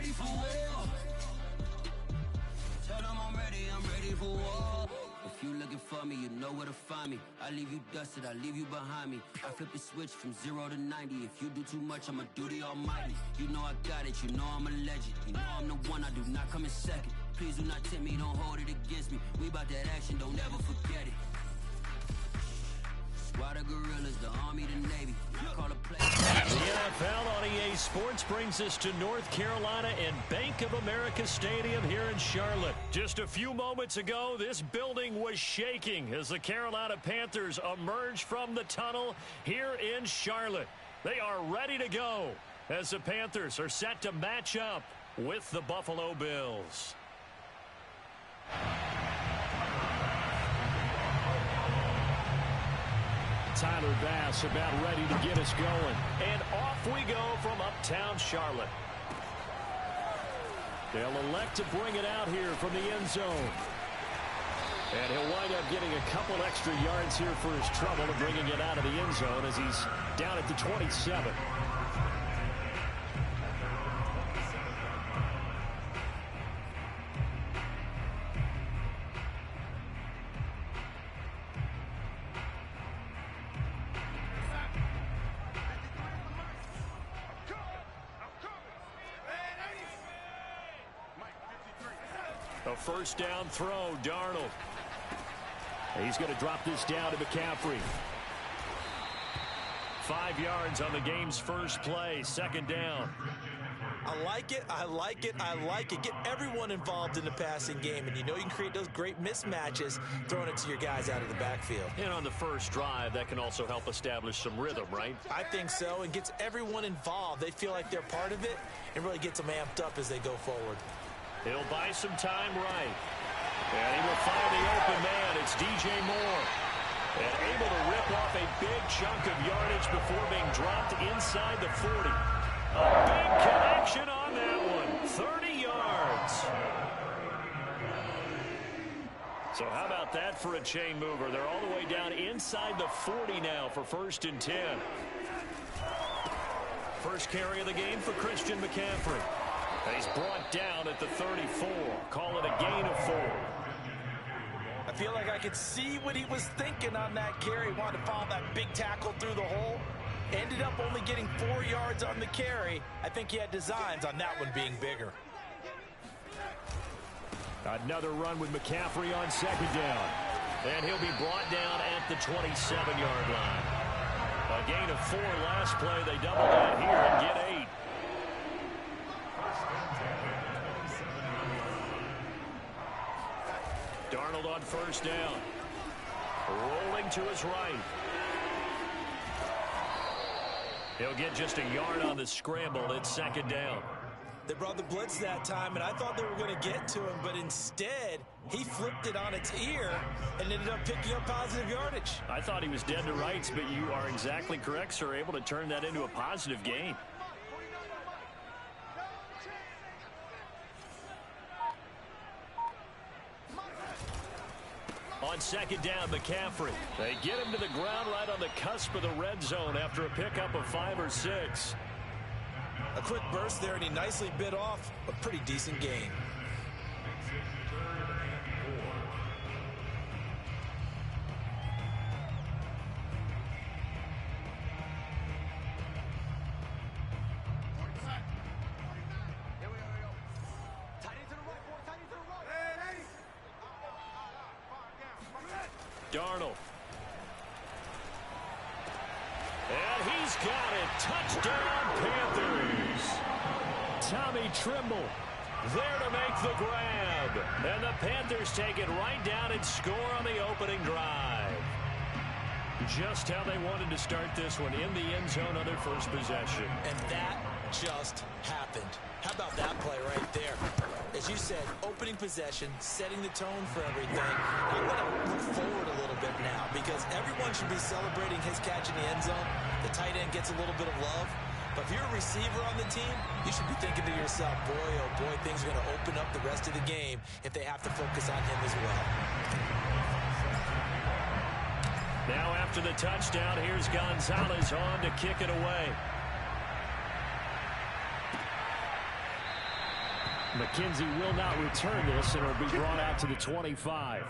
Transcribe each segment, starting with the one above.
ready for war. Tell them I'm ready for war. If you looking for me, you know where to find me. I leave you dusted, I leave you behind me. I flip the switch from 0 to 90. If you do too much, I'ma do the almighty. You know I got it, you know I'm a legend. You know I'm the one, I do not come in second. Please do not tempt me, don't hold it against me. We about that action, don't ever forget it. Squad of gorillas, the Army, the Navy. Call a play. The NFL on EA Sports brings us to North Carolina and Bank of America Stadium here in Charlotte. Just a few moments ago, this building was shaking as the Carolina Panthers emerged from the tunnel here in Charlotte. They are ready to go as the Panthers are set to match up with the Buffalo Bills. Tyler Bass about ready to get us going. And off we go from uptown Charlotte. They'll elect to bring it out here from the end zone. And he'll wind up getting a couple extra yards here for his trouble of bringing it out of the end zone as he's down at the 27. A first down throw, Darnold. He's going to drop this down to McCaffrey. 5 yards on the game's first play, second down. I like it, I like it, I like it. Get everyone involved in the passing game, and you know you can create those great mismatches throwing it to your guys out of the backfield. And on the first drive, that can also help establish some rhythm, right? I think so, and gets everyone involved. They feel like they're part of it, and really gets them amped up as they go forward. He'll buy some time right. And he will find the open man. It's DJ Moore. And able to rip off a big chunk of yardage before being dropped inside the 40. A big connection on that one. 30 yards. So how about that for a chain mover? They're all the way down inside the 40 now for 1st and 10. First carry of the game for Christian McCaffrey. And he's brought down at the 34. Call it a gain of 4. I feel like I could see what he was thinking on that carry. Wanted to follow that big tackle through the hole. Ended up only getting 4 yards on the carry. I think he had designs on that one being bigger. Another run with McCaffrey on second down. And he'll be brought down at the 27-yard line. A gain of 4 last play. They double that here and get 8. Darnold on first down. Rolling to his right. He'll get just a yard on the scramble. It's second down. They brought the blitz that time, and I thought they were going to get to him, but instead, he flipped it on its ear and ended up picking up positive yardage. I thought he was dead to rights, but you are exactly correct, sir. Able to turn that into a positive gain. On second down, McCaffrey. They get him to the ground right on the cusp of the red zone after a pickup of 5 or 6. A quick burst there, and he nicely bit off a pretty decent gain. Darnold. And he's got it. Touchdown, Panthers. Tommy Trimble there to make the grab. And the Panthers take it right down and score on the opening drive. Just how they wanted to start this one, in the end zone on their first possession. And that just happened. How about that play right there? As you said, opening possession, setting the tone for everything. I'm going to look forward a little bit now because everyone should be celebrating his catch in the end zone. The tight end gets a little bit of love. But if you're a receiver on the team, you should be thinking to yourself, boy, oh boy, things are going to open up the rest of the game if they have to focus on him as well. Now after the touchdown, here's Gonzalez on to kick it away. McKenzie will not return this, and it'll be brought out to the 25.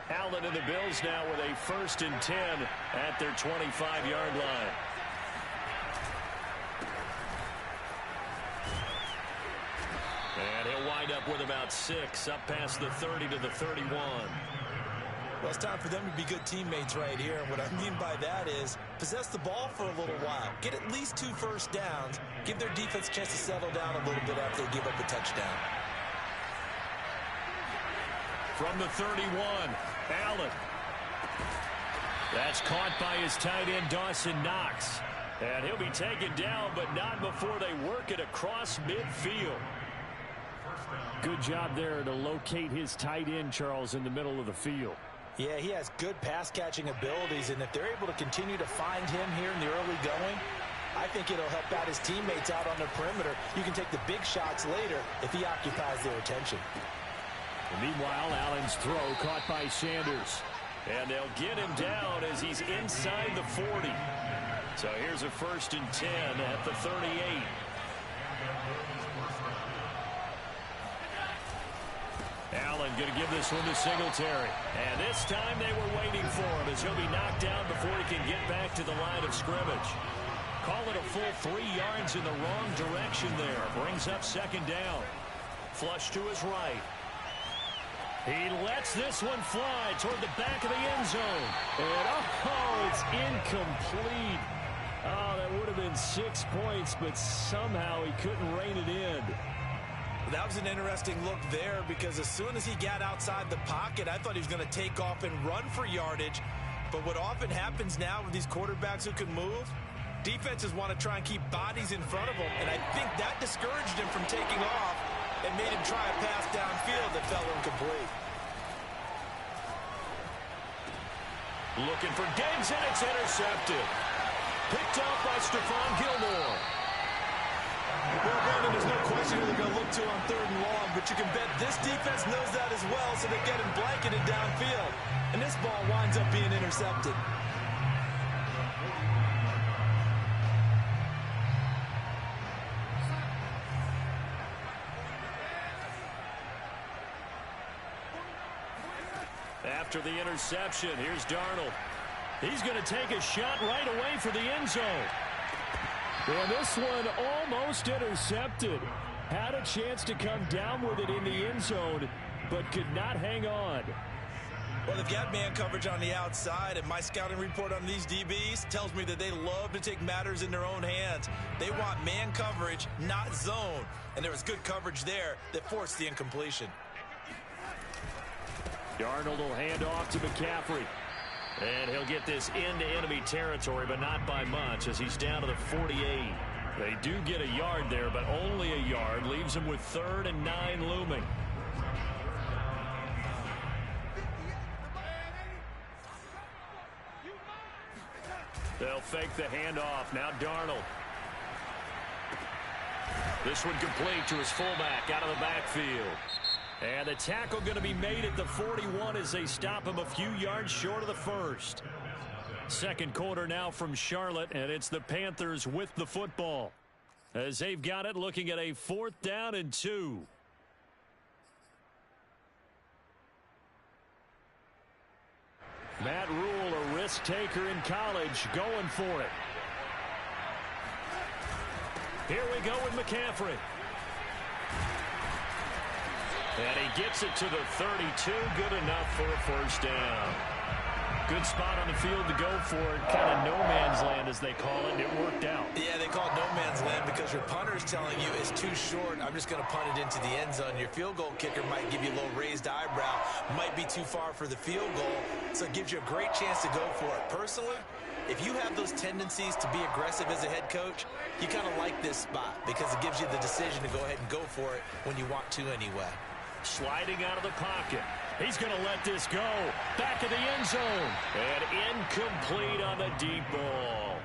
Allen and the Bills now with a 1st and 10 at their 25-yard line. And he'll wind up with about 6, up past the 30 to the 31. Well, it's time for them to be good teammates right here. And what I mean by that is possess the ball for a little while. Get at least 2 first downs. Give their defense a chance to settle down a little bit after they give up a touchdown. From the 31, Allen. That's caught by his tight end, Dawson Knox. And he'll be taken down, but not before they work it across midfield. Good job there to locate his tight end, Charles, in the middle of the field. Yeah, he has good pass-catching abilities, and if they're able to continue to find him here in the early going, I think it'll help out his teammates out on the perimeter. You can take the big shots later if he occupies their attention. Meanwhile, Allen's throw caught by Sanders. And they'll get him down as he's inside the 40. So here's a 1st and 10 at the 38. Allen going to give this one to Singletary. And this time they were waiting for him as he'll be knocked down before he can get back to the line of scrimmage. Call it a full 3 yards in the wrong direction there. Brings up 2nd down. Flush to his right. He lets this one fly toward the back of the end zone. And oh, it's incomplete. Oh, that would have been 6 points, but somehow he couldn't rein it in. That was an interesting look there because as soon as he got outside the pocket, I thought he was going to take off and run for yardage. But what often happens now with these quarterbacks who can move, defenses want to try and keep bodies in front of them. And I think that discouraged him from taking off and made him try a pass downfield that fell incomplete. Looking for Diggs, and it's intercepted. Picked up by Stephon Gilmore. Well, Brandon, there's no question who they're going to look to on 3rd and long, but you can bet this defense knows that as well, so they get him blanketed downfield. And this ball winds up being intercepted. After the interception, here's Darnold. He's going to take a shot right away for the end zone. Well, this one almost intercepted. Had a chance to come down with it in the end zone, but could not hang on. Well, they've got man coverage on the outside, and my scouting report on these DBs tells me that they love to take matters in their own hands. They want man coverage, not zone. And there was good coverage there that forced the incompletion. Darnold will hand off to McCaffrey. And he'll get this into enemy territory, but not by much as he's down to the 48. They do get a yard there, but only a yard. Leaves him with 3rd and 9 looming. They'll fake the handoff. Now Darnold. This one complete to his fullback out of the backfield. And the tackle going to be made at the 41 as they stop him a few yards short of the 1st. 2nd quarter now from Charlotte, and it's the Panthers with the football. As they've got it, looking at a 4th down and 2. Matt Rule, a risk taker in college, going for it. Here we go with McCaffrey. And he gets it to the 32. Good enough for a 1st down. Good spot on the field to go for it. Kind of no man's land, as they call it. It worked out. Yeah, they call it no man's land because your punter is telling you it's too short. I'm just going to punt it into the end zone. Your field goal kicker might give you a little raised eyebrow. Might be too far for the field goal. So it gives you a great chance to go for it. Personally, if you have those tendencies to be aggressive as a head coach, you kind of like this spot because it gives you the decision to go ahead and go for it when you want to anyway. Sliding out of the pocket. He's going to let this go. Back of the end zone. And incomplete on the deep ball.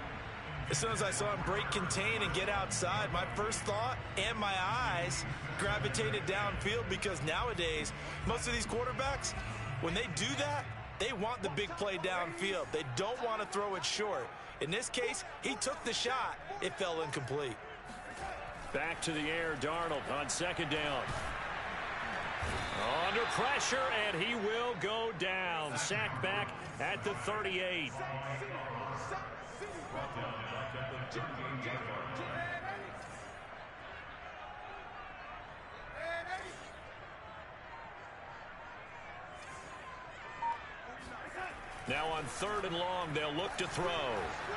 As soon as I saw him break contain and get outside, my first thought and my eyes gravitated downfield, because nowadays, most of these quarterbacks, when they do that, they want the big play downfield. They don't want to throw it short. In this case, he took the shot. It fell incomplete. Back to the air, Darnold on second down. Under pressure, and he will go down. Sacked back at the 38. Now on 3rd and long, they'll look to throw.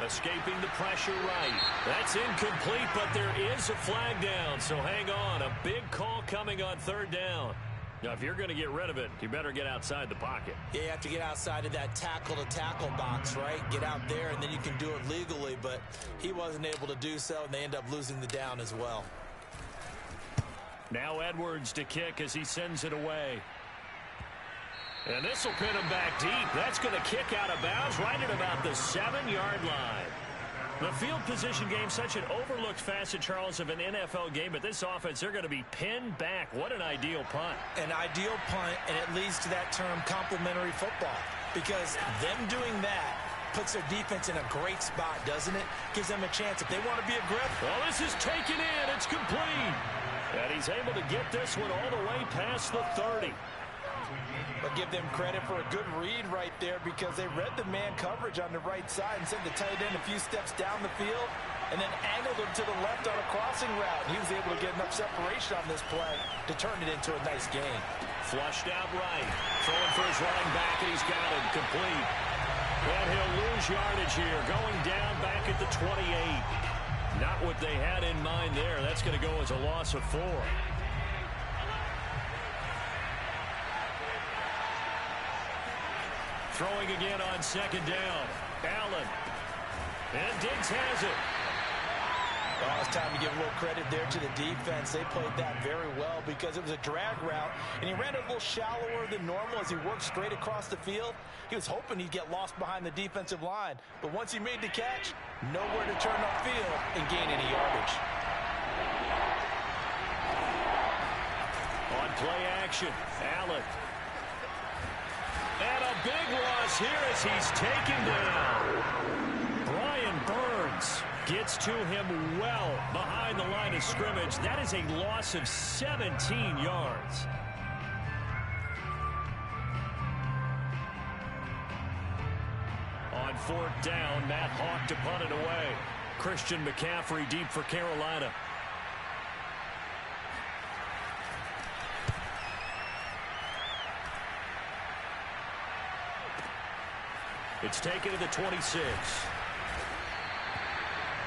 Escaping the pressure right. That's incomplete, but there is a flag down, so hang on. A big call coming on 3rd down. Now, if you're going to get rid of it, you better get outside the pocket. Yeah, you have to get outside of that tackle-to-tackle box, right? Get out there, and then you can do it legally, but he wasn't able to do so, and they end up losing the down as well. Now Edwards to kick as he sends it away. And this will pin him back deep. That's going to kick out of bounds right at about the 7-yard line. The field position game, such an overlooked facet, Charles, of an NFL game. But this offense, they're going to be pinned back. What an ideal punt. An ideal punt, and it leads to that term complementary football. Because them doing that puts their defense in a great spot, doesn't it? Gives them a chance if they want to be aggressive. Well, this is taken in. It's complete. And he's able to get this one all the way past the 30. But give them credit for a good read right there, because they read the man coverage on the right side and sent the tight end a few steps down the field and then angled him to the left on a crossing route. He was able to get enough separation on this play to turn it into a nice game. Flushed out right. Throwing for his running back, and he's got it complete. And he'll lose yardage here. Going down back at the 28. Not what they had in mind there. That's going to go as a loss of 4. Throwing again on 2nd down. Allen. And Diggs has it. Well, it's time to give a little credit there to the defense. They played that very well because it was a drag route, and he ran it a little shallower than normal as he worked straight across the field. He was hoping he'd get lost behind the defensive line, but once he made the catch, nowhere to turn upfield and gain any yardage. On play action, Allen. And a big loss here as he's taken down. Brian Burns gets to him well behind the line of scrimmage. That is a loss of 17 yards. On 4th down, Matt Hawk to punt it away. Christian McCaffrey deep for Carolina. It's taken to the 26.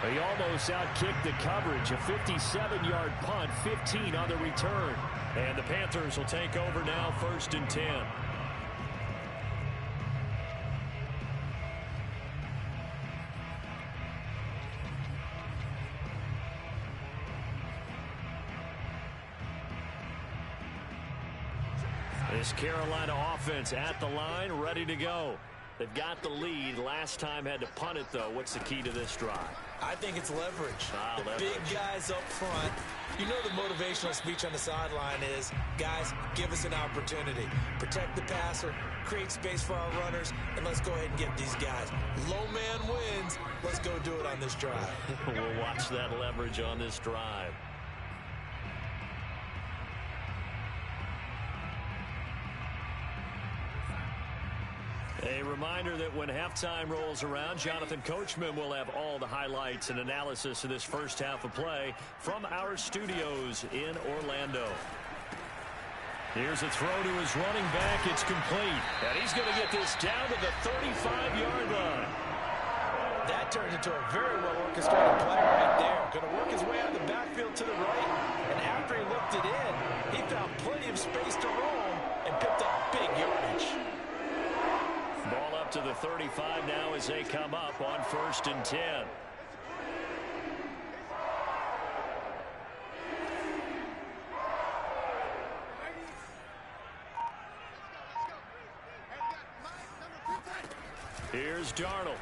He almost outkicked the coverage. A 57-yard punt, 15 on the return. And the Panthers will take over now, 1st and 10. This Carolina offense at the line, ready to go. They've got the lead. Last time had to punt it, though. What's the key to this drive? I think it's leverage. Leverage. Big guys up front. You know the motivational speech on the sideline is, guys, give us an opportunity. Protect the passer, create space for our runners, and let's go ahead and get these guys. Low man wins. Let's go do it on this drive. We'll watch that leverage on this drive. A reminder that when halftime rolls around, Jonathan Coachman will have all the highlights and analysis of this first half of play from our studios in Orlando. Here's a throw to his running back. It's complete. And he's going to get this down to the 35-yard line. That turned into a very well-orchestrated play right there. Going to work his way out of the backfield to the right. And after he looked it in, he found plenty of space to roam and picked up big yardage. Ball up to the 35 now as they come up on 1st and 10. Here's Darnold.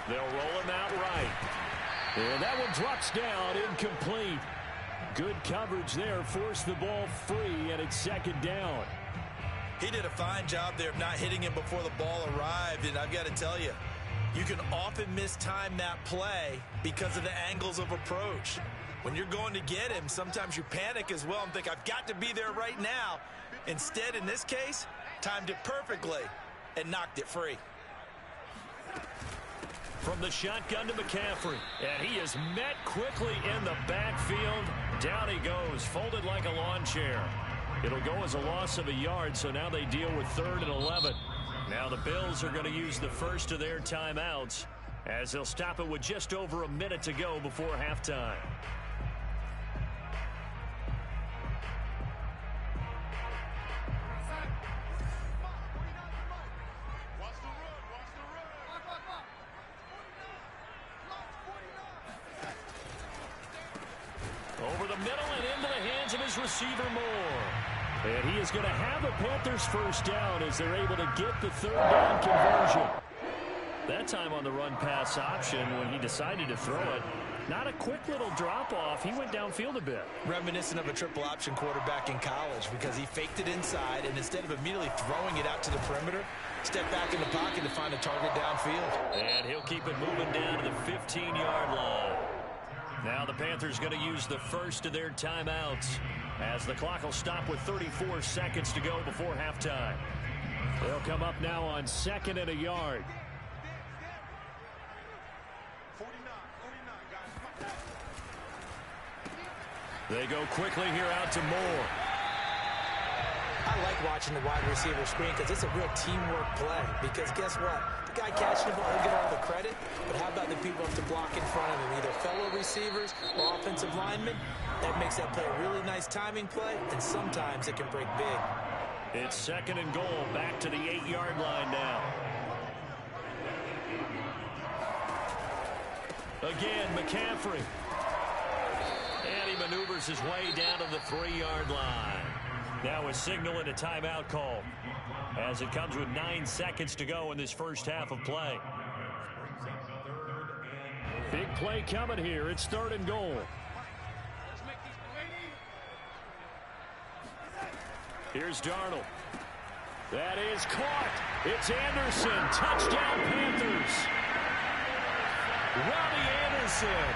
They'll roll him out right. And that one drops down, incomplete. Good coverage there, forced the ball free, and it's second down. He did a fine job there of not hitting him before the ball arrived, and I've got to tell you, you can often mistime that play because of the angles of approach. When you're going to get him, sometimes you panic as well and think, I've got to be there right now. Instead, in this case, timed it perfectly and knocked it free. From the shotgun to McCaffrey, and he is met quickly in the backfield. Down he goes, folded like a lawn chair. It'll go as a loss of a yard, so now they deal with 3rd and 11. Now the Bills are going to use the first of their timeouts as they'll stop it with just over a minute to go before halftime. Over the middle and into the hands of his receiver Moore. And he is going to have the Panthers first down as they're able to get the 3rd down conversion. That time on the run-pass option when he decided to throw it. Not a quick little drop-off. He went downfield a bit. Reminiscent of a triple option quarterback in college because he faked it inside, and instead of immediately throwing it out to the perimeter, stepped back in the pocket to find a target downfield. And he'll keep it moving down to the 15-yard line. Now the Panthers going to use the first of their timeouts as the clock will stop with 34 seconds to go before halftime. They'll come up now on 2nd and a yard. They go quickly here out to Moore. I like watching the wide receiver screen because it's a real teamwork play. Because guess what? The guy catching the ball will get all the credit, but how about the people up to block in front of him, either fellow receivers or offensive linemen? That makes that play a really nice timing play, and sometimes it can break big. It's 2nd and goal, back to the 8-yard line now. Again, McCaffrey. And he maneuvers his way down to the 3-yard line. Now a signal and a timeout call as it comes with 9 seconds to go in this first half of play. Big play coming here. It's 3rd and goal. Here's Darnold. That is caught. It's Anderson. Touchdown Panthers. Robbie Anderson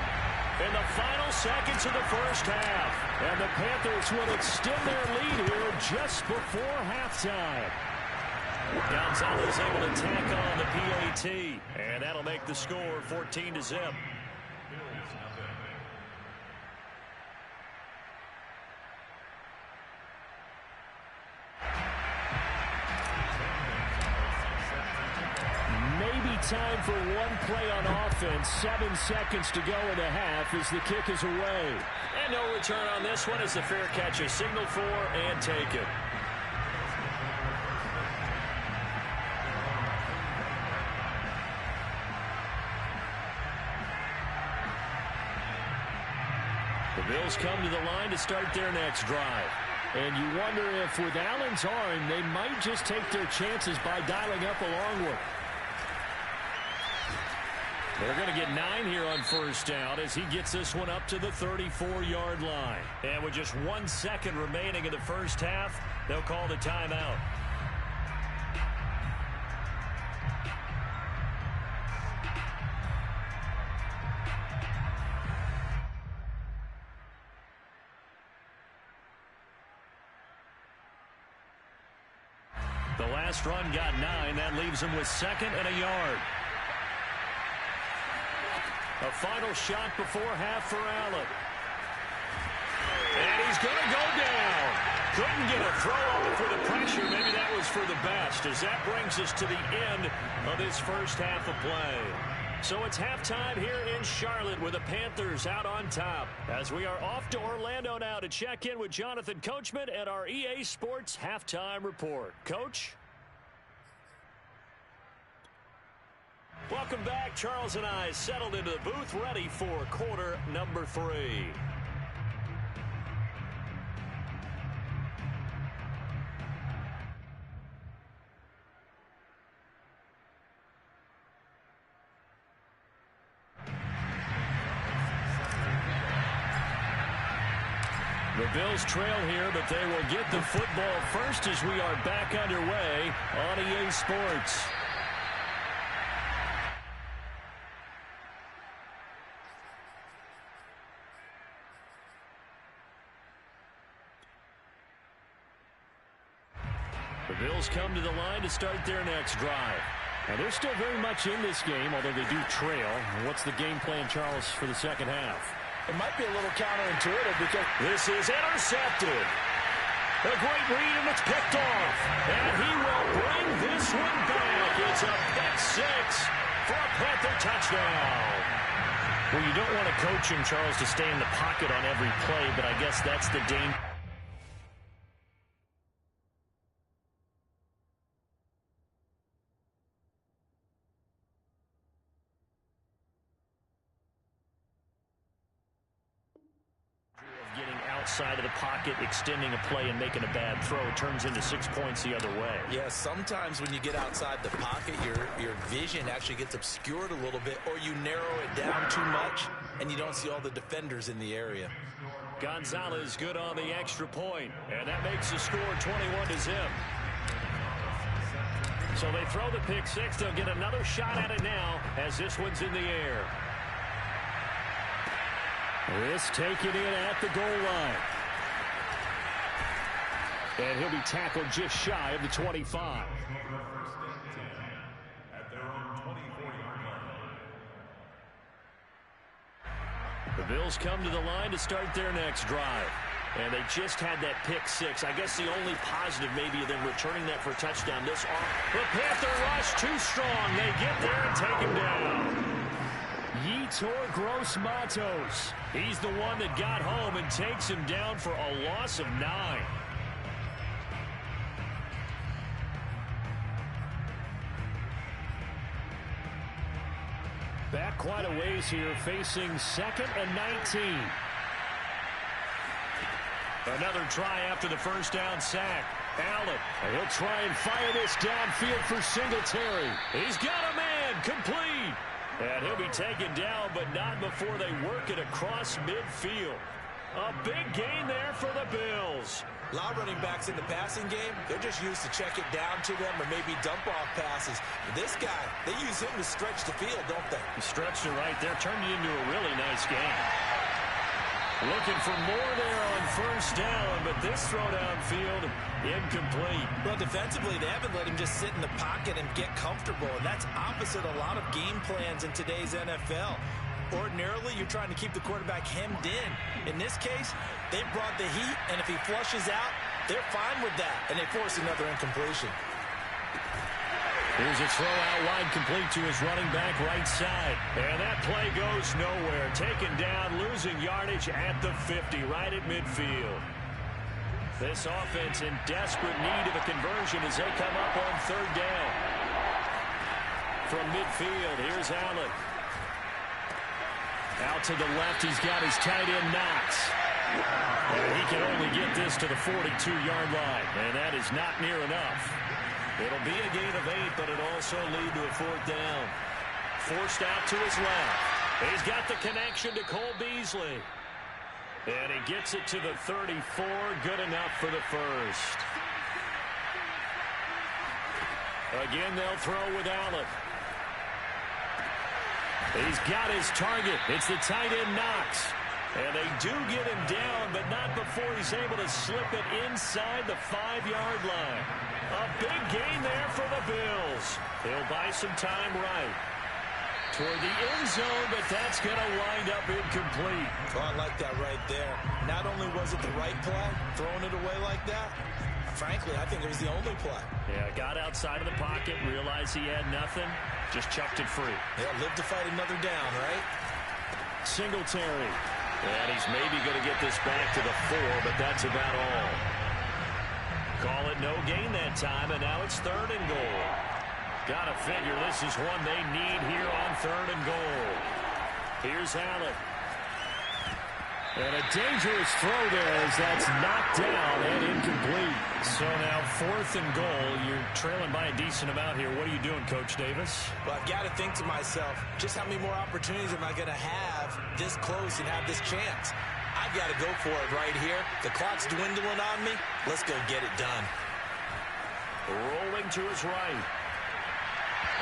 in the final seconds of the first half. And the Panthers will extend their lead here just before halftime. Gonzalez able to tack on the PAT. And that'll make the score 14-0. Maybe time for one play on offense. 7 seconds to go in the half as the kick is away. And no return on this one as the fair catch is signaled for and taken. The Bills come to the line to start their next drive. And you wonder if with Allen's arm, they might just take their chances by dialing up a long one. They're going to get 9 here on first down as he gets this one up to the 34-yard line. And with just 1 second remaining in the first half, they'll call the timeout. The last run got 9. That leaves him with 2nd and a yard. A final shot before half for Allen. And he's going to go down. Couldn't get a throw off for the pressure. Maybe that was for the best as that brings us to the end of this first half of play. So it's halftime here in Charlotte with the Panthers out on top as we are off to Orlando now to check in with Jonathan Coachman and our EA Sports Halftime Report. Coach? Welcome back. Charles and I settled into the booth ready for quarter number 3. The Bills trail here, but they will get the football first as we are back underway on EA Sports. The Bills come to the line to start their next drive. And they're still very much in this game, although they do trail. What's the game plan, Charles, for the second half? It might be a little counterintuitive because this is intercepted. A great read, and it's picked off. And he will bring this one back. It's a pick six for a Panther touchdown. Well, you don't want to coach him, Charles, to stay in the pocket on every play, but I guess that's the danger. Outside of the pocket, extending a play and making a bad throw turns into 6 points the other way. Yeah, sometimes when you get outside the pocket, your vision actually gets obscured a little bit, or you narrow it down too much, and you don't see all the defenders in the area. Gonzalez good on the extra point, and that makes the score 21-0. So they throw the pick six. They'll get another shot at it now as this one's in the air. This taken in at the goal line. And he'll be tackled just shy of the 25. The Bills come to the line to start their next drive. And they just had that pick six. I guess the only positive maybe of them returning that for a touchdown. This off. The Panther rush too strong. They get there and take him down. Yetur Gross-Matos. He's the one that got home and takes him down for a loss of 9. Back quite a ways here, facing 2nd and 19. Another try after the first down sack. Allen, he'll try and fire this downfield for Singletary. He's got a man, complete. And he'll be taken down, but not before they work it across midfield. A big gain there for the Bills. A lot of running backs in the passing game, they're just used to check it down to them or maybe dump off passes. This guy, they use him to stretch the field, don't they? He stretched it right there, turned it into a really nice game. Looking for more there on first down, but this throw downfield, incomplete. Well, defensively, they haven't let him just sit in the pocket and get comfortable, and that's opposite a lot of game plans in today's NFL. Ordinarily, you're trying to keep the quarterback hemmed in. In this case, they brought the heat, and if he flushes out, they're fine with that, and they force another incompletion. Here's a throw out wide, complete to his running back right side. And that play goes nowhere. Taken down, losing yardage at the 50, right at midfield. This offense in desperate need of a conversion as they come up on third down. From midfield, here's Allen. Out to the left, he's got his tight end Knox. And he can only get this to the 42-yard line. And that is not near enough. It'll be a gain of 8, but it'll also lead to a fourth down. Forced out to his left. He's got the connection to Cole Beasley. And he gets it to the 34. Good enough for the first. Again, they'll throw with Allen. He's got his target. It's the tight end Knox. And they do get him down, but not before he's able to slip it inside the 5-yard line. A big gain there for the Bills. They'll buy some time right toward the end zone, but that's going to wind up incomplete. Oh, I like that right there. Not only was it the right play, throwing it away like that, frankly, I think it was the only play. Yeah, got outside of the pocket, realized he had nothing, just chucked it free. Yeah, live to fight another down, right? Singletary. And he's maybe going to get this back to the 4, but that's about all. Call it no gain that time, and now it's 3rd and goal. Got to figure this is one they need here on 3rd and goal. Here's Allen. And a dangerous throw there as that's knocked down and incomplete. So now 4th and goal. You're trailing by a decent amount here. What are you doing, Coach Davis? Well, I've got to think to myself, just how many more opportunities am I going to have this close and have this chance? I've got to go for it right here. The clock's dwindling on me. Let's go get it done. Rolling to his right.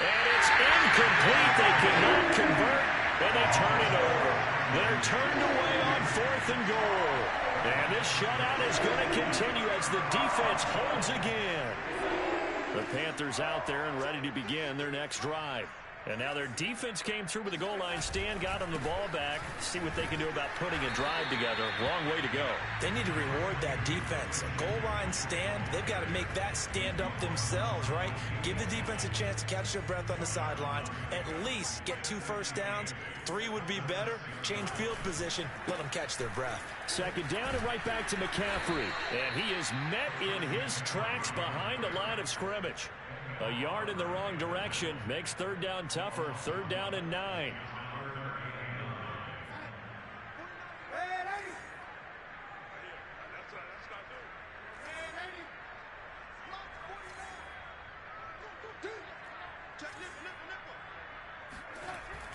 And it's incomplete. They cannot convert, and they turn it over. They're turned away on 4th and goal. And this shutout is going to continue as the defense holds again. The Panthers out there and ready to begin their next drive. And now their defense came through with the goal line stand, got them the ball back. See what they can do about putting a drive together. Long way to go. They need to reward that defense. A goal line stand, they've got to make that stand up themselves, right? Give the defense a chance to catch their breath on the sidelines. At least get 2 first downs. 3 would be better. Change field position. Let them catch their breath. 2nd down and right back to McCaffrey. And he is met in his tracks behind the line of scrimmage. A yard in the wrong direction makes 3rd down tougher. 3rd down and 9.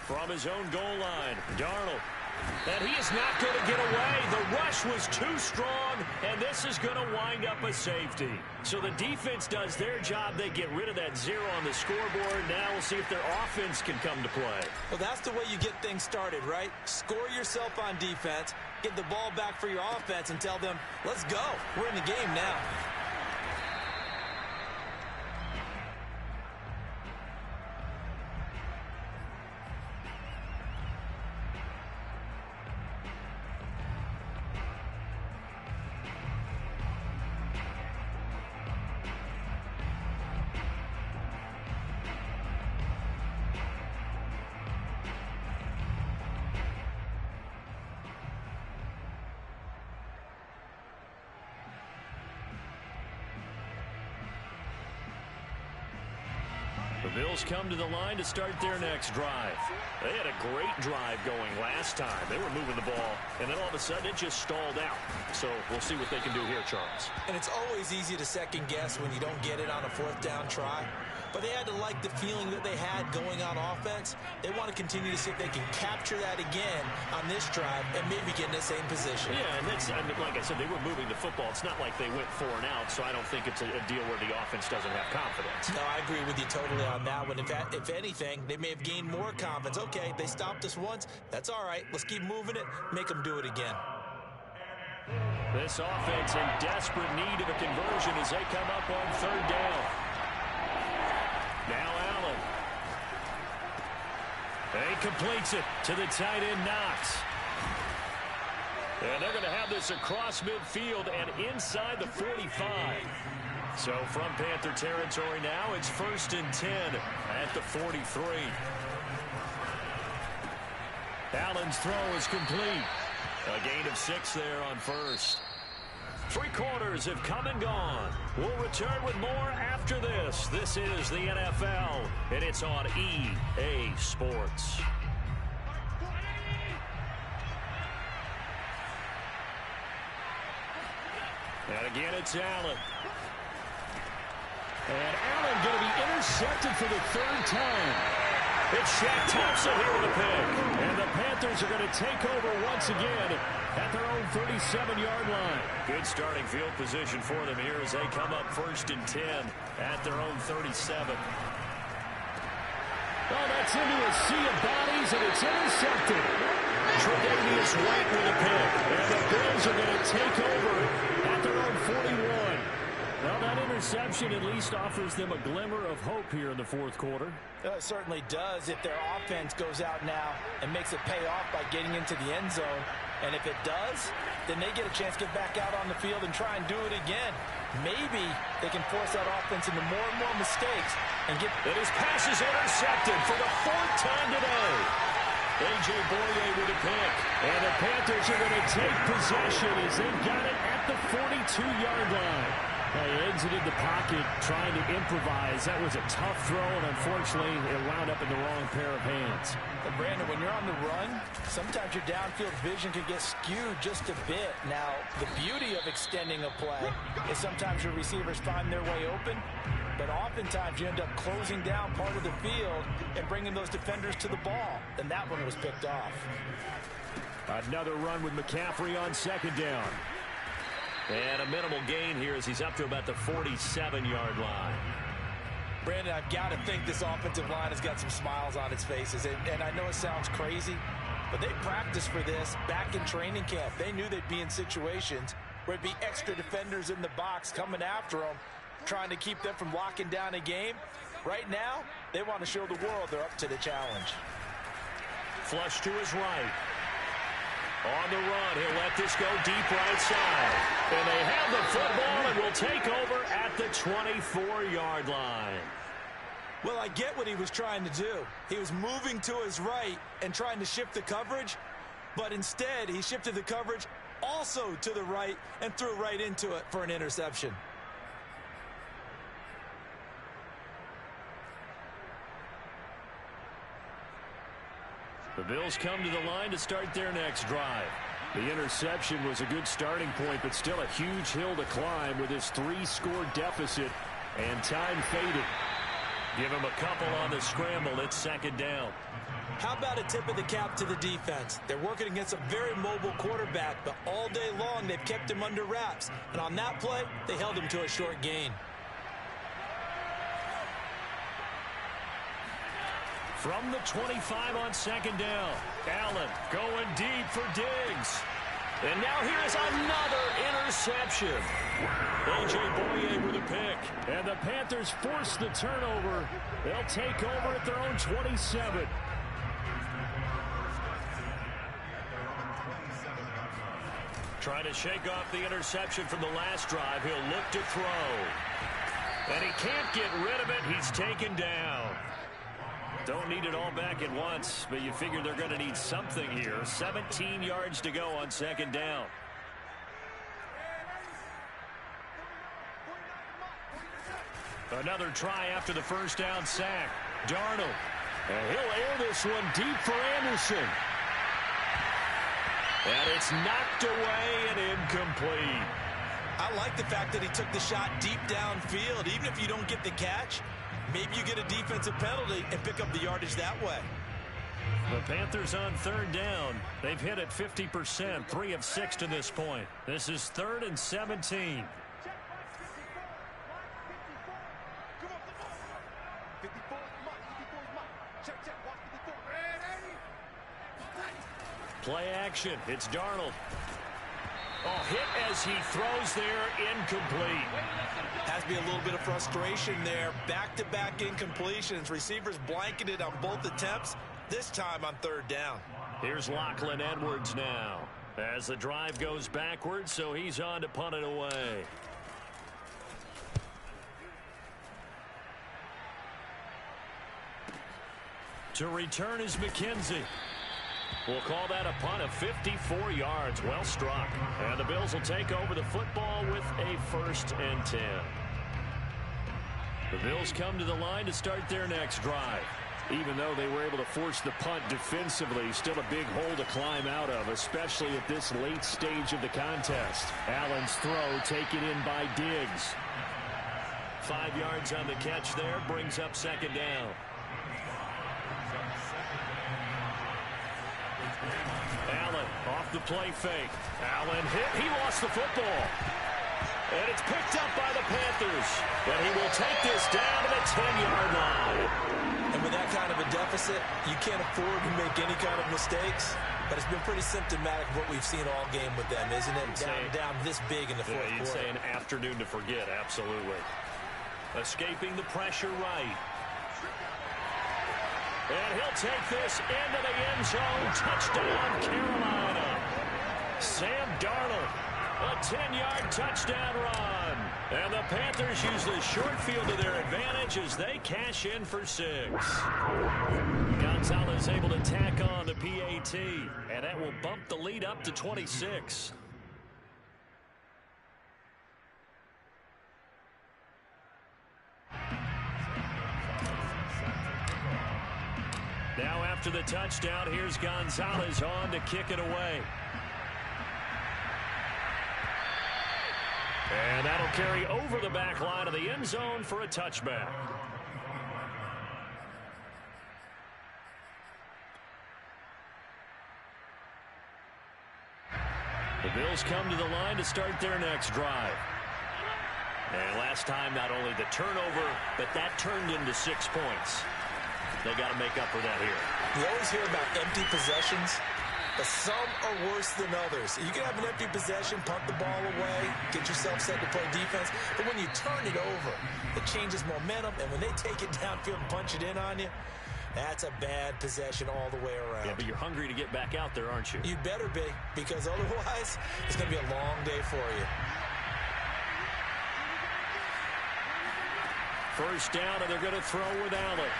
From his own goal line, Darnold. And he is not going to get away. The rush was too strong, and this is going to wind up a safety. So the defense does their job. They get rid of that 0 on the scoreboard. Now we'll see if their offense can come to play. Well, that's the way you get things started, right? Score yourself on defense, get the ball back for your offense, and tell them, let's go. We're in the game now. The Bills come to the line to start their next drive. They had a great drive going last time. They were moving the ball, and then all of a sudden it just stalled out. So we'll see what they can do here, Charles. And it's always easy to second guess when you don't get it on a 4th down try. But they had to like the feeling that they had going on offense. They want to continue to see if they can capture that again on this drive and maybe get in the same position. Yeah, and that's, I mean, like I said, they were moving the football. It's not like they went 4 and out, so I don't think it's a deal where the offense doesn't have confidence. No, I agree with you totally on that one. If anything, they may have gained more confidence. Okay, they stopped us once. That's all right. Let's keep moving it. Make them do it again. This offense in desperate need of a conversion as they come up on 3rd down. Now Allen. He completes it to the tight end Knox. And they're going to have this across midfield and inside the 45. So from Panther territory now, it's 1st and 10 at the 43. Allen's throw is complete. A gain of 6 there on 1st. 3 quarters have come and gone. We'll return with more after this. This is the NFL, and it's on EA Sports. And again, it's Allen. And Allen going to be intercepted for the 3rd time. It's Shaq Thompson here with a pick. And the Panthers are going to take over once again at their own 37-yard line. Good starting field position for them here as they come up 1st and 10 at their own 37. Oh, that's into a sea of bodies, and it's intercepted. Tre'Davious White with a pick. And the Bills are going to take over at their own 41. Well, that interception at least offers them a glimmer of hope here in the 4th quarter. It certainly does if their offense goes out now and makes it pay off by getting into the end zone. And if it does, then they get a chance to get back out on the field and try and do it again. Maybe they can force that offense into more and more mistakes and get... And his pass is intercepted for the 4th time today. A.J. Boye with a pick. And the Panthers are going to take possession as they've got it at the 42-yard line. They exited the pocket trying to improvise. That was a tough throw, and unfortunately, it wound up in the wrong pair of hands. And Brandon, when you're on the run, sometimes your downfield vision can get skewed just a bit. Now, the beauty of extending a play is sometimes your receivers find their way open, but oftentimes you end up closing down part of the field and bringing those defenders to the ball. And that one was picked off. Another run with McCaffrey on second down. And a minimal gain here as he's up to about the 47-yard line. Brandon, I've got to think this offensive line has got some smiles on its faces. And I know it sounds crazy, but they practiced for this back in training camp. They knew they'd be in situations where it'd be extra defenders in the box coming after them, trying to keep them from locking down a game. Right now, they want to show the world they're up to the challenge. Flush to his right. On the run, he'll let this go deep right side. And they have the football and will take over at the 24-yard line. Well, I get what he was trying to do. He was moving to his right and trying to shift the coverage, but instead he shifted the coverage also to the right and threw right into it for an interception. The Bills come to the line to start their next drive. The interception was a good starting point, but still a huge hill to climb with his 3-score deficit and time faded. Give him a couple on the scramble. It's second down. How about a tip of the cap to the defense? They're working against a very mobile quarterback, but all day long they've kept him under wraps. And on that play, they held him to a short gain. From the 25 on second down, Allen going deep for Diggs. And now here's another interception. A.J. Boye with a pick. And the Panthers force the turnover. They'll take over at their own 27. Trying to shake off the interception from the last drive. He'll look to throw. And he can't get rid of it. He's taken down. Don't need it all back at once, but you figure they're going to need something here. 17 yards to go on second down. Another try after the first down sack. Darnold. And he'll air this one deep for Anderson. And it's knocked away and incomplete. I like the fact that he took the shot deep downfield. Even if you don't get the catch, maybe you get a defensive penalty and pick up the yardage that way. The Panthers on third down. They've hit it 50%, 3 of 6 to this point. This is 3rd and 17. Play action. It's Darnold. Oh, hit as he throws there, incomplete. Has to be a little bit of frustration there. Back-to-back incompletions. Receivers blanketed on both attempts, this time on third down. Here's Lachlan Edwards now as the drive goes backwards, so he's on to punt it away. To return is McKenzie. We'll call that a punt of 54 yards. Well struck. And the Bills will take over the football with a 1st and 10. The Bills come to the line to start their next drive. Even though they were able to force the punt defensively, still a big hole to climb out of, especially at this late stage of the contest. Allen's throw taken in by Diggs. 5 yards on the catch there, brings up second down. Allen off the play fake. Allen hit. He lost the football. And it's picked up by the Panthers. And he will take this down to the 10-yard line. And with that kind of a deficit, you can't afford to make any kind of mistakes. But it's been pretty symptomatic of what we've seen all game with them, isn't it? Down this big in the fourth quarter. You'd say an afternoon to forget, absolutely. Escaping the pressure right. And he'll take this into the end zone. Touchdown, Carolina. Sam Darnold, a 10-yard touchdown run. And the Panthers use the short field to their advantage as they cash in for 6. Gonzalez able to tack on the PAT, and that will bump the lead up to 26. Now after the touchdown, here's Gonzalez on to kick it away. And that'll carry over the back line of the end zone for a touchback. The Bills come to the line to start their next drive. And last time, not only the turnover, but that turned into 6 points. They got to make up for that here. You always hear about empty possessions, but some are worse than others. You can have an empty possession, punt the ball away, get yourself set to play defense, but when you turn it over, it changes momentum, and when they take it downfield and punch it in on you, that's a bad possession all the way around. Yeah, but you're hungry to get back out there, aren't you? You better be, because otherwise, it's going to be a long day for you. First down, and they're going to throw with Allen.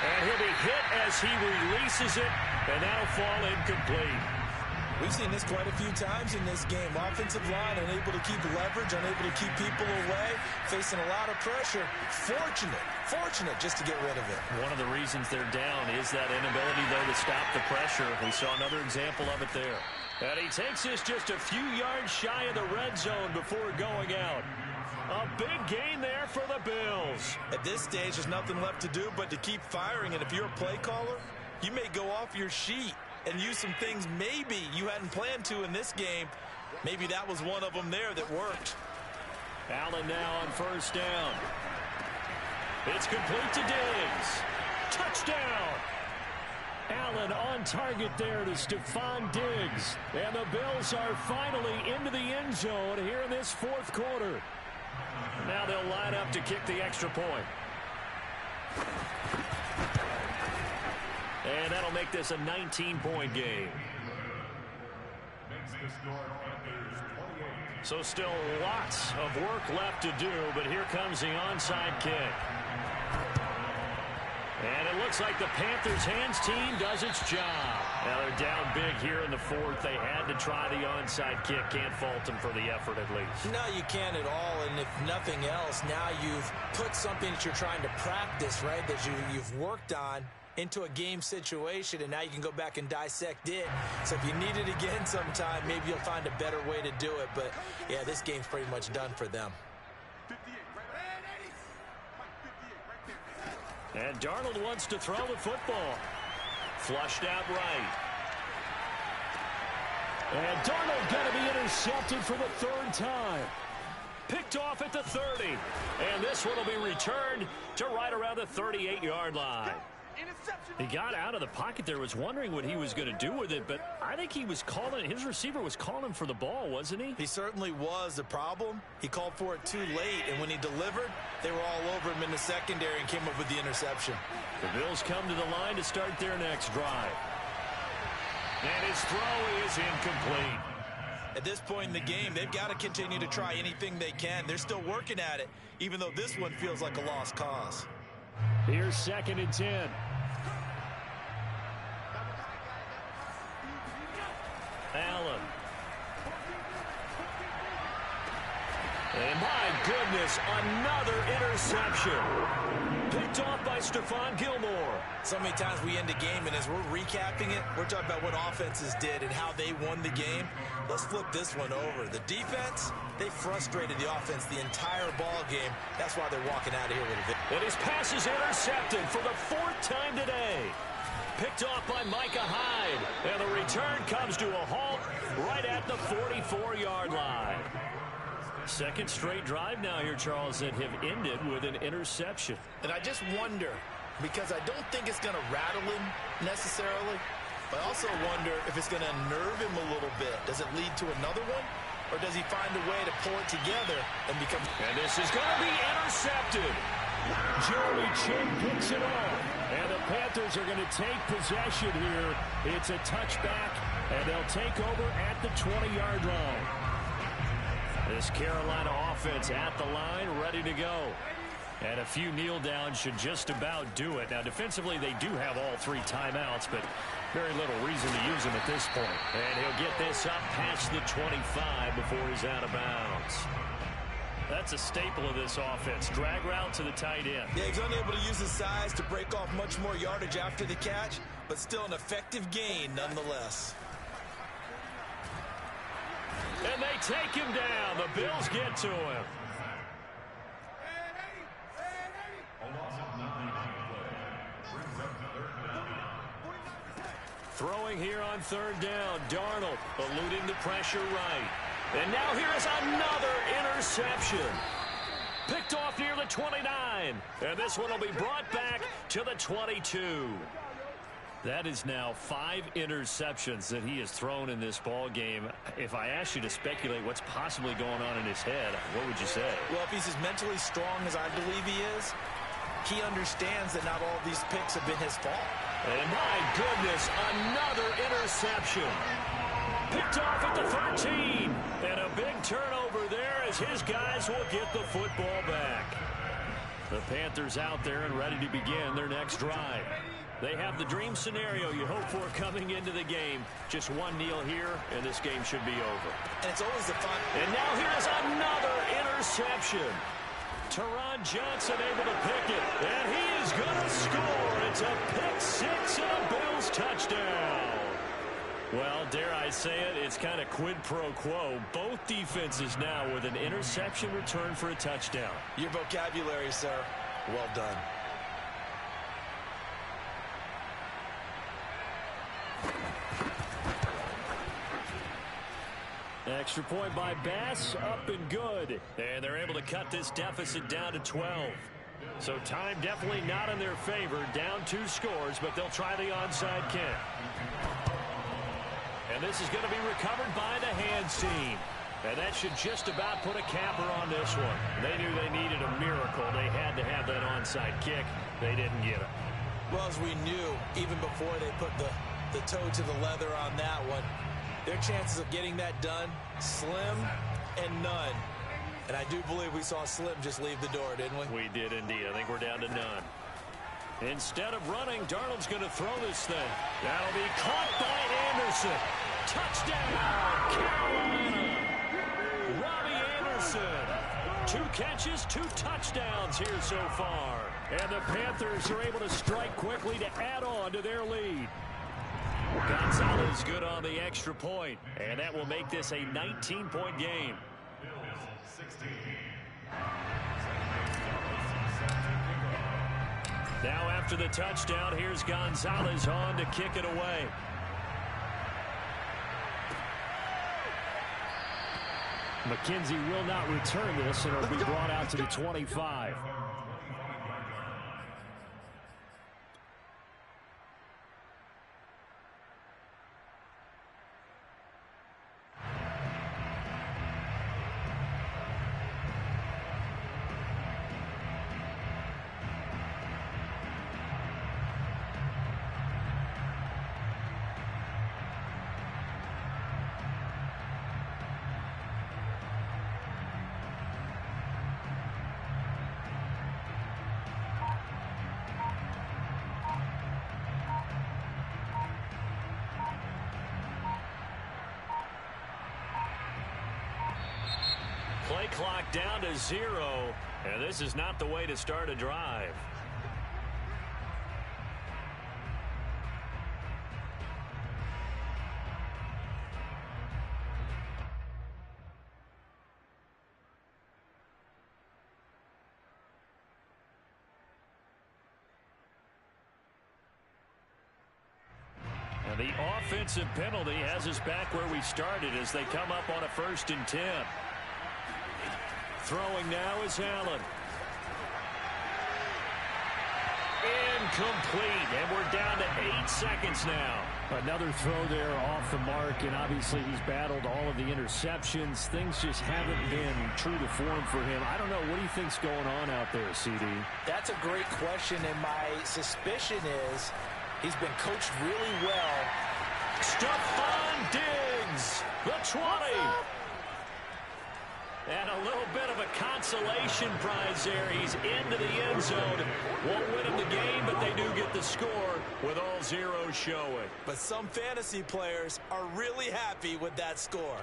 And he'll be hit as he releases it, and that'll fall incomplete. We've seen this quite a few times in this game. Offensive line unable to keep leverage, unable to keep people away, facing a lot of pressure. Fortunate just to get rid of it. One of the reasons they're down is that inability, though, to stop the pressure. We saw another example of it there. And he takes this just a few yards shy of the red zone before going out. A big gain there for the Bills. At this stage, there's nothing left to do but to keep firing. And if you're a play caller, you may go off your sheet and use some things maybe you hadn't planned to in this game. Maybe that was one of them there that worked. Allen now on first down. It's complete to Diggs. Touchdown! Allen on target there to Stephon Diggs. And the Bills are finally into the end zone here in this fourth quarter. Now they'll line up to kick the extra point. And that'll make this a 19-point game. So still lots of work left to do, but here comes the onside kick. And it looks like the Panthers' hands team does its job. Now they're down big here in the fourth. They had to try the onside kick. Can't fault them for the effort at least. No, you can't at all. And if nothing else, now you've put something that you're trying to practice, right, that you've worked on into a game situation, and now you can go back and dissect it. So if you need it again sometime, maybe you'll find a better way to do it. But, yeah, this game's pretty much done for them. And Darnold wants to throw the football. Flushed out right. And Darnold going to be intercepted for the third time. Picked off at the 30. And this one will be returned to right around the 38-yard line. He got out of the pocket there, was wondering what he was going to do with it, but I think he was calling, his receiver was calling for the ball, wasn't he? He certainly was. The problem, he called for it too late, and when he delivered, they were all over him in the secondary and came up with the interception. The Bills come to the line to start their next drive. And his throw is incomplete. At this point in the game, they've got to continue to try anything they can. They're still working at it, even though this one feels like a lost cause. Here's 2nd and 10. Allen. And my goodness, another interception. Picked off by Stephon Gilmore. So many times we end a game, and as we're recapping it, we're talking about what offenses did and how they won the game. Let's flip this one over. The defense, they frustrated the offense the entire ball game. That's why they're walking out of here with a victory. And his pass is intercepted for the 4th time today. Picked off by Micah Hyde. And the return comes to a halt right at the 44-yard line. Second straight drive now here, Charles, that have ended with an interception. And I just wonder, because I don't think it's going to rattle him necessarily, but I also wonder if it's going to unnerve him a little bit. Does it lead to another one? Or does he find a way to pull it together and become... And this is going to be intercepted. Jeremy Chin picks it off. And the Panthers are going to take possession here. It's a touchback, and they'll take over at the 20-yard line. This Carolina offense at the line, ready to go. And a few kneel downs should just about do it. Now, defensively, they do have all 3 timeouts, but very little reason to use them at this point. And he'll get this up past the 25 before he's out of bounds. That's a staple of this offense. Drag route to the tight end. Yeah, he's unable to use his size to break off much more yardage after the catch, but still an effective gain nonetheless. And they take him down. The Bills get to him. Throwing here on third down. Darnold eluding the pressure right. And now here is another interception. Picked off near the 29. And this one will be brought back to the 22. That is now 5 interceptions that he has thrown in this ball game. If I asked you to speculate what's possibly going on in his head, what would you say? Well, if he's as mentally strong as I believe he is, he understands that not all of these picks have been his fault. And my goodness, another interception. Picked off at the 13. And a big turnover there as his guys will get the football back. The Panthers out there and ready to begin their next drive. They have the dream scenario you hope for coming into the game. Just one kneel here, and this game should be over. And it's always the fun. And now here's another interception. Teron Johnson able to pick it, and he is going to score. It's a pick-6 and a Bills touchdown. Well, dare I say it, it's kind of quid pro quo. Both defenses now with an interception return for a touchdown. Your vocabulary, sir. Well done. Extra point by Bass, up and good. And they're able to cut this deficit down to 12. So time definitely not in their favor. Down 2 scores, but they'll try the onside kick. And this is going to be recovered by the hands team. And that should just about put a capper on this one. They knew they needed a miracle. They had to have that onside kick. They didn't get it. Well, as we knew, even before they put the toe to the leather on that one, their chances of getting that done, slim and none. And I do believe we saw Slim just leave the door, didn't we? We did indeed. I think we're down to none. Instead of running, Darnold's going to throw this thing. That'll be caught by Anderson. Touchdown, Carolina. Robbie Anderson. 2 catches, 2 touchdowns here so far. And the Panthers are able to strike quickly to add on to their lead. Gonzalez good on the extra point, and that will make this a 19-point game. Now after the touchdown, here's Gonzalez on to kick it away. McKenzie will not return this, and it'll be brought out to the 25. Play clock down to 0, and this is not the way to start a drive. And the offensive penalty has us back where we started as they come up on a 1st and 10. Throwing now is Allen. Incomplete, and we're down to 8 seconds now. Another throw there off the mark, and obviously he's battled all of the interceptions. Things just haven't been true to form for him. I don't know. What do you think's going on out there, CD? That's a great question, and my suspicion is he's been coached really well. Stephon Diggs, the 20. And a little bit of a consolation prize there. He's into the end zone. Won't win him the game, but they do get the score with all zeros showing. But some fantasy players are really happy with that score.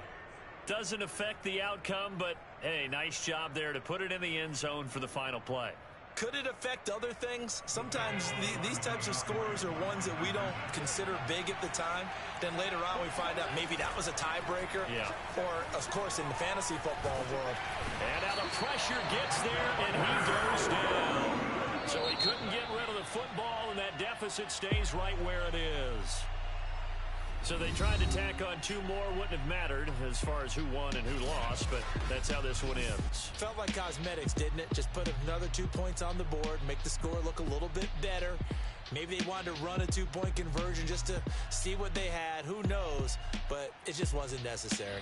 Doesn't affect the outcome, but, hey, nice job there to put it in the end zone for the final play. Could it affect other things? Sometimes these types of scores are ones that we don't consider big at the time. Then later on we find out maybe that was a tiebreaker. Yeah. Or, of course, in the fantasy football world. And now the pressure gets there, and he goes down. So he couldn't get rid of the football, and that deficit stays right where it is. So they tried to tack on 2 more. Wouldn't have mattered as far as who won and who lost, but that's how this one ends. Felt like cosmetics, didn't it? Just put another 2 points on the board, make the score look a little bit better. Maybe they wanted to run a 2-point conversion just to see what they had. Who knows? But it just wasn't necessary.